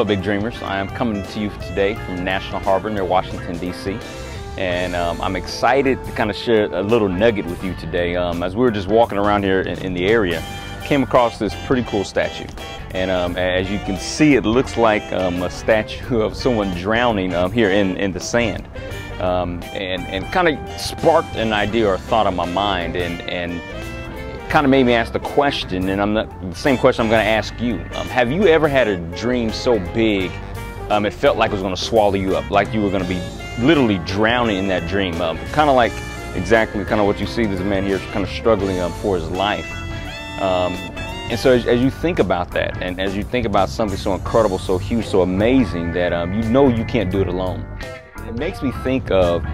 Hello, big dreamers. I am coming to you today from National Harbor near Washington, D.C. And I'm excited to kind of share a little nugget with you today. As we were just walking around here in the area, came across this pretty cool statue. And as you can see, it looks like a statue of someone drowning here in the sand. And kind of sparked an idea or a thought on my mind, and kind of made me ask the question, and the same question I'm going to ask you. Have you ever had a dream so big it felt like it was going to swallow you up, like you were going to be literally drowning in that dream? Kind of like exactly kind of what you see this man here kind of struggling for his life. And so as you think about that, and as you think about something so incredible, so huge, so amazing, that you know you can't do it alone, it makes me think of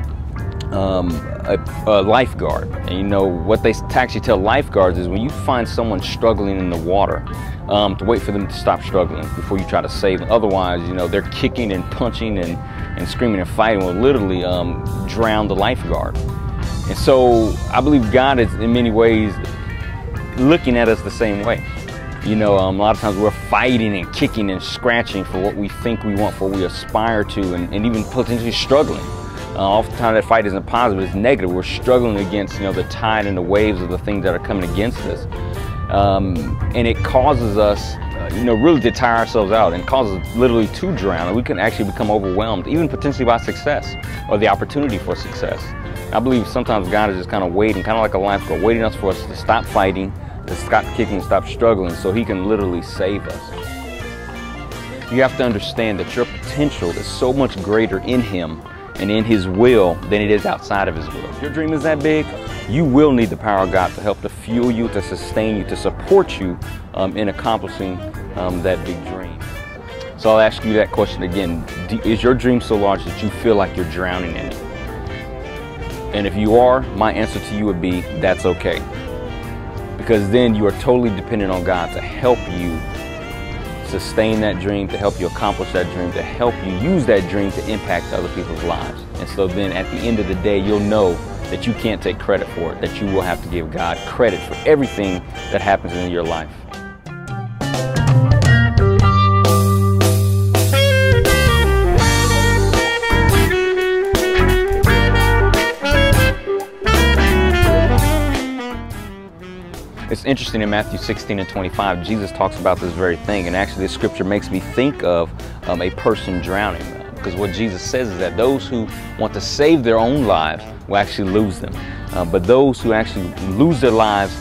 a lifeguard. And you know what they actually tell lifeguards is when you find someone struggling in the water, to wait for them to stop struggling before you try to save them. Otherwise, you know, they're kicking and punching and screaming and fighting will literally drown the lifeguard. And so I believe God is in many ways looking at us the same way. You know, a lot of times we're fighting and kicking and scratching for what we think we want, for what we aspire to, and even potentially struggling. Oftentimes that fight isn't positive, it's negative. We're struggling against, you know, the tide and the waves of the things that are coming against us. And it causes us, you know, really to tire ourselves out, and causes us literally to drown. And we can actually become overwhelmed, even potentially by success or the opportunity for success. I believe sometimes God is just kind of waiting, kind of like a lifeguard, waiting for us to stop fighting, to stop kicking, stop struggling, so He can literally save us. You have to understand that your potential is so much greater in Him and in His will than it is outside of His will. If your dream is that big, you will need the power of God to help to fuel you, to sustain you, to support you in accomplishing that big dream. So I'll ask you that question again. Is your dream so large that you feel like you're drowning in it? And if you are, my answer to you would be, that's okay. Because then you are totally dependent on God to help you sustain that dream, to help you accomplish that dream, to help you use that dream to impact other people's lives. And so then at the end of the day, you'll know that you can't take credit for it, that you will have to give God credit for everything that happens in your life. It's interesting, in Matthew 16 and 25, Jesus talks about this very thing, and actually this scripture makes me think of a person drowning. Because what Jesus says is that those who want to save their own lives will actually lose them. But those who actually lose their lives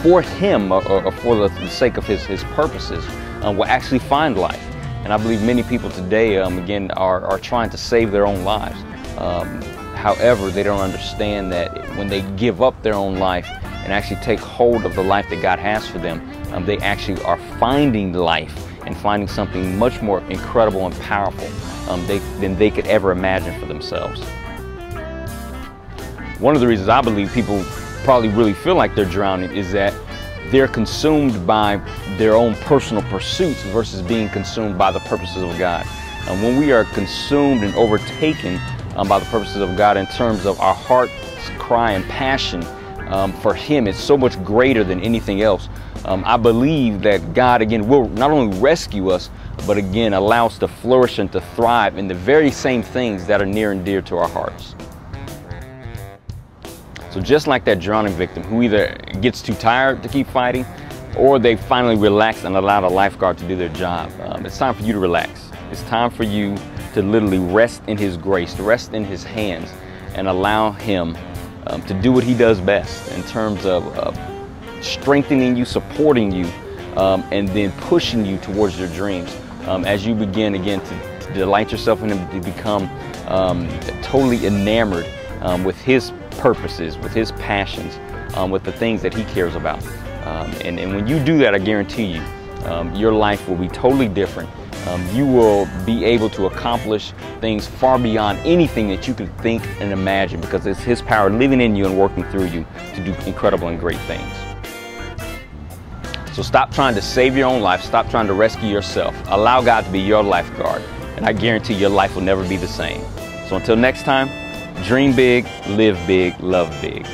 for Him or for the sake of His purposes will actually find life. And I believe many people today, again, are trying to save their own lives. However, they don't understand that when they give up their own life and actually take hold of the life that God has for them, they actually are finding life and finding something much more incredible and powerful than they could ever imagine for themselves. One of the reasons I believe people probably really feel like they're drowning is that they're consumed by their own personal pursuits versus being consumed by the purposes of God. When we are consumed and overtaken by the purposes of God in terms of our heart's cry and passion for Him, it's so much greater than anything else. I believe that God, again, will not only rescue us, but again, allow us to flourish and to thrive in the very same things that are near and dear to our hearts. So just like that drowning victim who either gets too tired to keep fighting, or they finally relax and allow the lifeguard to do their job, it's time for you to relax. It's time for you to literally rest in His grace, to rest in His hands, and allow Him to do what He does best in terms of strengthening you, supporting you, and then pushing you towards your dreams as you begin again to delight yourself in Him, to become totally enamored with His purposes, with His passions, with the things that He cares about. And when you do that, I guarantee you, your life will be totally different. You will be able to accomplish things far beyond anything that you could think and imagine, because it's His power living in you and working through you to do incredible and great things. So stop trying to save your own life. Stop trying to rescue yourself. Allow God to be your lifeguard, and I guarantee your life will never be the same. So until next time, dream big, live big, love big.